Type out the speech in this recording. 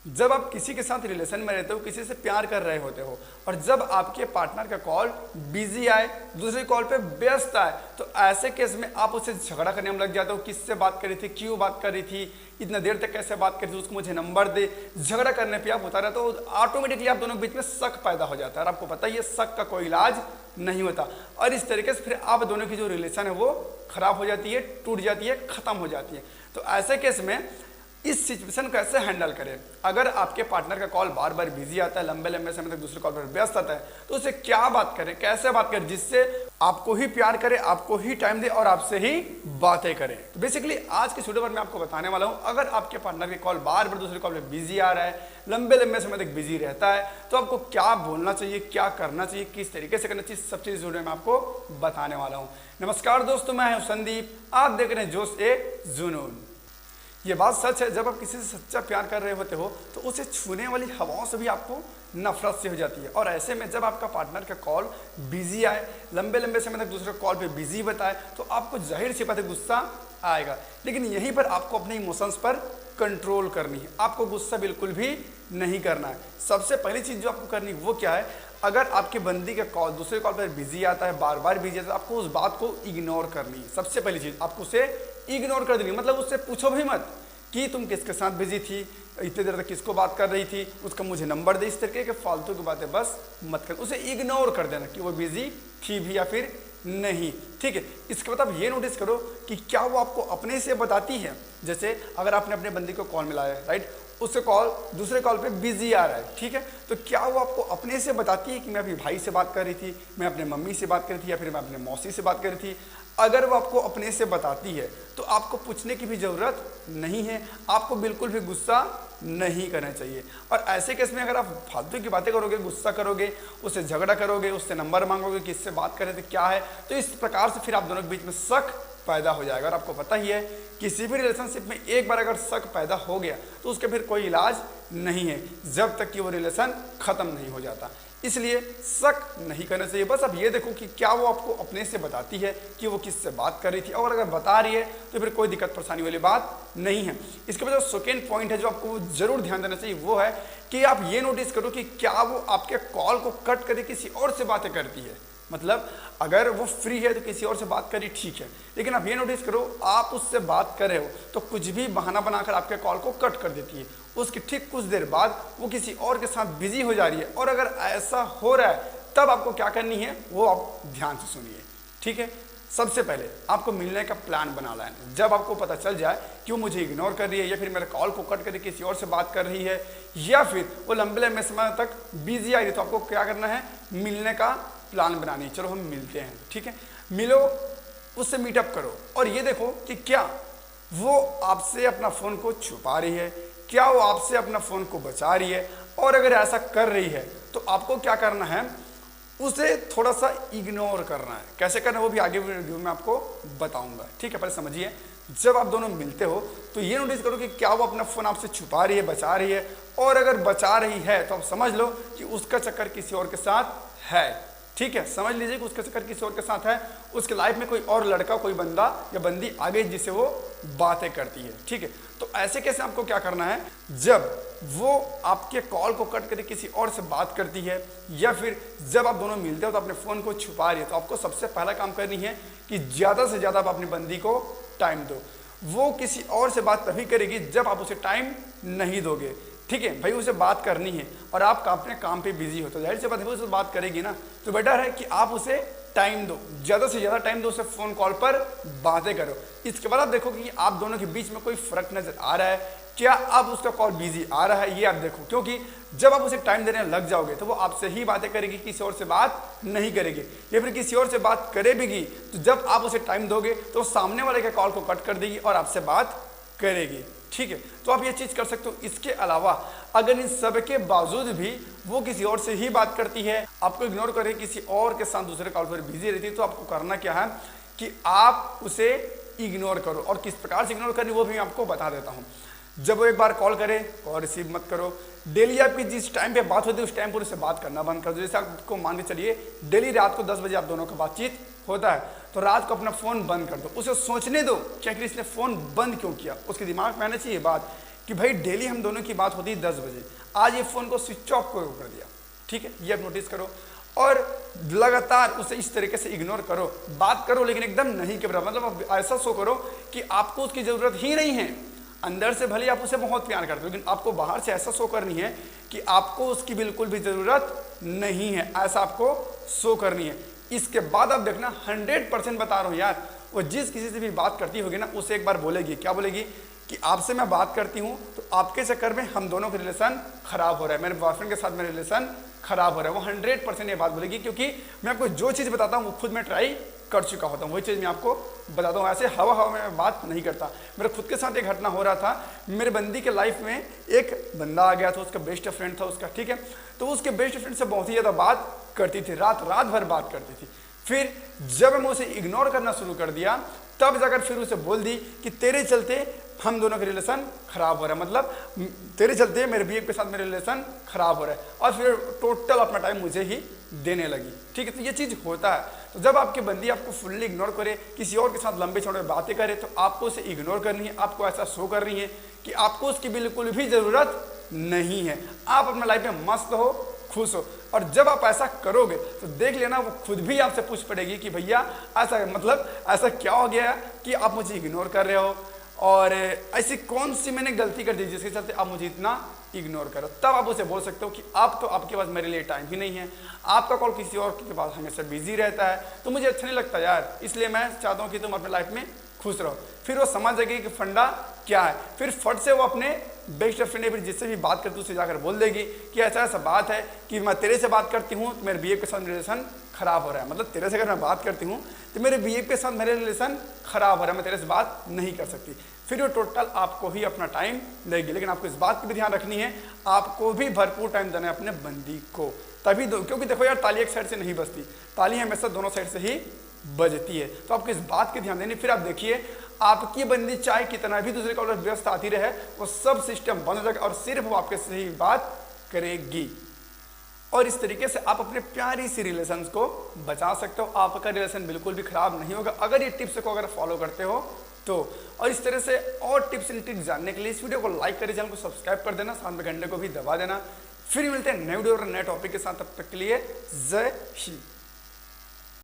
जब आप किसी के साथ रिलेशन में रहते हो, किसी से प्यार कर रहे होते हो और जब आपके पार्टनर का कॉल बिजी आए, दूसरी कॉल पे व्यस्त आए, तो ऐसे केस में आप उससे झगड़ा करने में लग जाते हो। किससे बात कर रही थी, क्यों बात कर रही थी, इतना देर तक कैसे बात कर रही थी, उसको मुझे नंबर दे। झगड़ा करने पे आप होता रहता हो, ऑटोमेटिकली आप दोनों के बीच में शक पैदा हो जाता है और आपको पता है ये शक का कोई इलाज नहीं होता और इस तरीके से फिर आप दोनों की जो रिलेशन है वो खराब हो जाती है, टूट जाती है, खत्म हो जाती है। तो ऐसे केस में इस सिचुएशन को कैसे हैंडल करें? अगर आपके पार्टनर का कॉल बार बार बिजी आता है, लंबे लंबे समय तक दूसरे कॉल पर व्यस्त आता है, तो उससे क्या बात करें, कैसे बात करें जिससे आपको ही प्यार करे, आपको ही टाइम दे और आपसे ही बातें करें। तो बेसिकली आज के वीडियो पर मैं आपको बताने वाला हूं, अगर आपके पार्टनर के कॉल बार बार दूसरे कॉल पर बिजी आ रहा है, लंबे लंबे समय तक बिजी रहता है, तो आपको क्या बोलना चाहिए, क्या करना चाहिए, किस तरीके से करना चाहिए, सब चीज वीडियो में आपको बताने वाला हूँ। नमस्कार दोस्तों, मैं हूं संदीप, आप देख रहे हैं जोश ए जुनून। ये बात सच है, जब आप किसी से सच्चा प्यार कर रहे होते हो तो उसे छूने वाली हवाओं से भी आपको नफरत से हो जाती है और ऐसे में जब आपका पार्टनर का कॉल बिजी आए, लंबे लंबे समय तक दूसरे कॉल पे बिजी बताए, तो आपको जाहिर सी बात है गुस्सा आएगा। लेकिन यहीं पर आपको अपने इमोशंस पर कंट्रोल करनी है, आपको गुस्सा बिल्कुल भी नहीं करना है। सबसे पहली चीज़ जो आपको करनी है वो क्या है? अगर आपके बंदी का कॉल दूसरे कॉल पर बिजी आता है, बार बार बिजी आता है, आपको उस बात को इग्नोर करनी है। सबसे पहली चीज़ आपको उसे इग्नोर कर देनी, मतलब उससे पूछो भी मत कि तुम किसके साथ बिजी थी, इतने देर तक किसको बात कर रही थी, उसका मुझे नंबर दे, इस तरीके के फालतू की बातें बस मत कर, उसे इग्नोर कर देना कि वो बिजी थी भी या फिर नहीं। ठीक है, इसके बाद आप ये नोटिस करो कि क्या वो आपको अपने से बताती है। जैसे अगर आपने अपने बंदी को कॉल मिलाया है, राइट, उससे कॉल दूसरे कॉल पे बिजी आ रहा है, ठीक है, तो क्या वो आपको अपने से बताती है कि मैं अभी भाई से बात कर रही थी, मैं अपने मम्मी से बात कर रही थी या फिर मैं अपने मौसी से बात कर रही थी? अगर वो आपको अपने से बताती है तो आपको पूछने की भी ज़रूरत नहीं है, आपको बिल्कुल भी गुस्सा नहीं करना चाहिए। और ऐसे केस में अगर आप फालतू की बातें करोगे, गुस्सा करोगे, उससे झगड़ा करोगे, उससे नंबर मांगोगे, किससे बात कर रहे थे, क्या है, तो इस प्रकार से फिर आप दोनों के बीच में शक पैदा हो जाएगा। और आपको पता ही है किसी भी रिलेशनशिप में एक बार अगर शक पैदा हो गया तो उसके फिर कोई इलाज नहीं है जब तक कि वो रिलेशन खत्म नहीं हो जाता। इसलिए शक नहीं करना चाहिए। बस अब ये देखो कि क्या वो आपको अपने से बताती है कि वो किससे बात कर रही थी, और अगर बता रही है तो फिर कोई दिक्कत परेशानी वाली बात नहीं है। इसके बाद जो सेकेंड पॉइंट है जो आपको जरूर ध्यान देना चाहिए वो है कि आप ये नोटिस करो कि क्या वो आपके कॉल को कट करके किसी और से बातें करती है। मतलब अगर वो फ्री है तो किसी और से बात करी, ठीक है, लेकिन आप ये नोटिस करो आप उससे बात कर रहे हो तो कुछ भी बहाना बनाकर आपके कॉल को कट कर देती है। उसके ठीक कुछ देर बाद वो किसी और के साथ बिजी हो जा रही है। और अगर ऐसा हो रहा है तब आपको क्या करनी है वो आप ध्यान से सुनिए, ठीक है। सबसे पहले आपको मिलने का प्लान बनाना है। जब आपको पता चल जाए कि वो मुझे इग्नोर कर रही है या फिर मेरे कॉल को कट करके किसी और से बात कर रही है या फिर वो लंबे लंबे समय तक बिजी आ रही है, तो आपको क्या करना है? मिलने का प्लान बनानी। चलो हम मिलते हैं, ठीक है, मिलो, उससे मीटअप करो और ये देखो कि क्या वो आपसे अपना फ़ोन को छुपा रही है, क्या वो आपसे अपना फ़ोन को बचा रही है। और अगर ऐसा कर रही है तो आपको क्या करना है? उसे थोड़ा सा इग्नोर करना है। कैसे करना है वो भी आगे वीडियो में आपको बताऊंगा, ठीक है। पहले समझिए, जब आप दोनों मिलते हो तो ये नोटिस करो कि क्या वो अपना फ़ोन आपसे छुपा रही है, बचा रही है। और अगर बचा रही है तो आप समझ लो कि उसका चक्कर किसी और के साथ है, ठीक है। समझ लीजिए कि उसका चक्कर किसी और के साथ है, उसके लाइफ में कोई और लड़का, कोई बंदा या बंदी आ गई जिससे वो बातें करती है, ठीक है। तो ऐसे कैसे आपको क्या करना है? जब वो आपके कॉल को कट करके किसी और से बात करती है या फिर जब आप दोनों मिलते हो तो अपने फ़ोन को छुपा रही है, तो आपको सबसे पहला काम करनी है कि ज़्यादा से ज़्यादा आप अपनी बंदी को टाइम दो। वो किसी और से बात तभी करेगी जब आप उसे टाइम नहीं दोगे, ठीक है। भाई उसे बात करनी है और आप अपने काम पे बिजी हो तो जाहिर सी बात है वो उसे बात करेगी ना, तो बेटर है कि आप उसे टाइम दो, ज़्यादा से ज़्यादा टाइम दो, उसे फ़ोन कॉल पर बातें करो। इसके बाद आप देखो कि आप दोनों के बीच में कोई फ़र्क नज़र आ रहा है, क्या अब उसका कॉल बिजी आ रहा है, ये आप देखो। क्योंकि जब आप उसे टाइम देने लग जाओगे तो वो आपसे ही बातें करेगी, किसी और से बात नहीं करेगी। या फिर किसी और से बात करे भी तो जब आप उसे टाइम दोगे तो सामने वाले के कॉल को कट कर देगी और आपसे बात करेगी, ठीक है। तो आप ये चीज़ कर सकते हो। इसके अलावा अगर इन सब के बावजूद भी वो किसी और से ही बात करती है, आपको इग्नोर करे, किसी और के साथ दूसरे कॉल पर बिजी रहती है, तो आपको करना क्या है कि आप उसे इग्नोर करो। और किस प्रकार से इग्नोर करनी वो भी मैं आपको बता देता हूँ। जब वो एक बार कॉल करे कॉल रिसीव मत करो। डेली आपकी जिस टाइम पे बात होती है उस टाइम पर उससे बात करना बंद कर दो। जैसे आपको मान के चलिए डेली रात को 10 बजे आप दोनों का बातचीत होता है, तो रात को अपना फ़ोन बंद कर दो, उसे सोचने दो कि आखिर इसने फ़ोन बंद क्यों किया। उसके दिमाग में आना चाहिए बात कि भाई डेली हम दोनों की बात होती है 10 बजे, आज ये फ़ोन को स्विच ऑफ क्यों कर दिया, ठीक है, ये आप नोटिस करो। और लगातार उसे इस तरीके से इग्नोर करो, बात करो लेकिन एकदम नहीं के बराबर, मतलब ऐसा शो करो कि आपको उसकी ज़रूरत ही नहीं है। अंदर से भले आप उसे बहुत प्यार करते हो, लेकिन आपको बाहर से ऐसा शो करनी है कि आपको उसकी बिल्कुल भी ज़रूरत नहीं है, ऐसा आपको शो करनी है। इसके बाद आप देखना 100% बता रहा हूँ यार, वो जिस किसी से भी बात करती होगी ना, उसे एक बार बोलेगी, क्या बोलेगी कि आपसे मैं बात करती हूँ तो आपके चक्कर में हम दोनों का रिलेशन खराब हो रहा है, मेरे बॉयफ्रेंड के साथ मेरा रिलेशन खराब हो रहा है। वो 100% ये बात बोलेगी, क्योंकि मैं आपको जो चीज़ बताता हूँ वो खुद मैं ट्राई कर चुका होता हूँ, वही चीज़ मैं आपको बताता हूँ। ऐसे हवा हवा में मैं बात नहीं करता। मेरे खुद के साथ एक घटना हो रहा था, मेरे बंदी के लाइफ में एक बंदा आ गया था, उसका बेस्ट फ्रेंड था उसका, ठीक है। तो उसके बेस्ट फ्रेंड से बहुत ही ज़्यादा बात करती थी, रात भर बात करती थी। फिर जब मैं उसे इग्नोर करना शुरू कर दिया, तब जाकर फिर उसे बोल दी कि तेरे चलते हम दोनों का रिलेशन खराब हो रहा है, मतलब तेरे चलते मेरे बीए के साथ मेरा रिलेशन खराब हो रहा है। और फिर टोटल अपना टाइम मुझे ही देने लगी, ठीक है। तो ये चीज़ होता है। तो जब आपकी बंदी आपको फुल्ली इग्नोर करे, किसी और के साथ लंबे चौड़े बातें करे, तो आपको उसे इग्नोर करनी है, आपको ऐसा शो कर रही है कि आपको उसकी बिल्कुल भी ज़रूरत नहीं है। आप अपने लाइफ में मस्त हो, खुश हो। और जब आप ऐसा करोगे तो देख लेना वो खुद भी आपसे पूछ पड़ेगी कि भैया ऐसा, मतलब ऐसा क्या हो गया कि आप मुझे इग्नोर कर रहे हो, और ऐसी कौन सी मैंने गलती कर दी जिसके चलते आप मुझे इतना इग्नोर करो। तब आप उसे बोल सकते हो कि आप तो, आपके पास मेरे लिए टाइम ही नहीं है, आपका कॉल किसी और के पास हमेशा बिजी रहता है, तो मुझे अच्छा नहीं लगता यार, इसलिए मैं चाहता हूँ कि तुम अपने लाइफ में खुश रहो। फिर वो समझ जाएगी कि फंडा क्या है। फिर फट से वो अपने बेस्ट फ्रेंड या फिर जिससे भी बात करती है उसे जाकर बोल देगी कि ऐसा ऐसा बात है कि मैं तेरे से बात करती हूँ तो मेरे बीए के साथ रिलेशन खराब हो रहा है, मतलब तेरे से अगर मैं बात करती हूँ तो मेरे बीए के साथ मेरे रिलेशन खराब हो रहा है, मैं तेरे से बात नहीं कर सकती। फिर वो टोटल आपको ही अपना टाइम देगी, लेकिन आपको इस बात की भी ध्यान रखनी है, आपको भी भरपूर टाइम देना है अपने बंदी को, तभी क्योंकि देखो यार, ताली एक साइड से नहीं बजती, ताली हमेशा दोनों साइड से ही बजती है। तो आपको इस बात की ध्यान देनी। फिर आप देखिए, आपकी बंदी चाहे कितना भी दूसरे कॉलर व्यस्त आती रहे, वो सब सिस्टम बंद हो जाएगा और सिर्फ वो आपके से ही बात करेगी। और इस तरीके से आप अपने प्यारी सी रिलेशन को बचा सकते हो, आपका रिलेशन बिल्कुल भी खराब नहीं होगा अगर ये टिप्स को अगर फॉलो करते हो तो। और इस तरह से और टिप्स एंड ट्रिक्स जानने के लिए इस वीडियो को लाइक करें, चैनल को सब्सक्राइब कर देना, साथ में घंटे को भी दबा देना। फिर मिलते हैं नए वीडियो और नए टॉपिक के साथ, तब तक के लिए जय हिंद।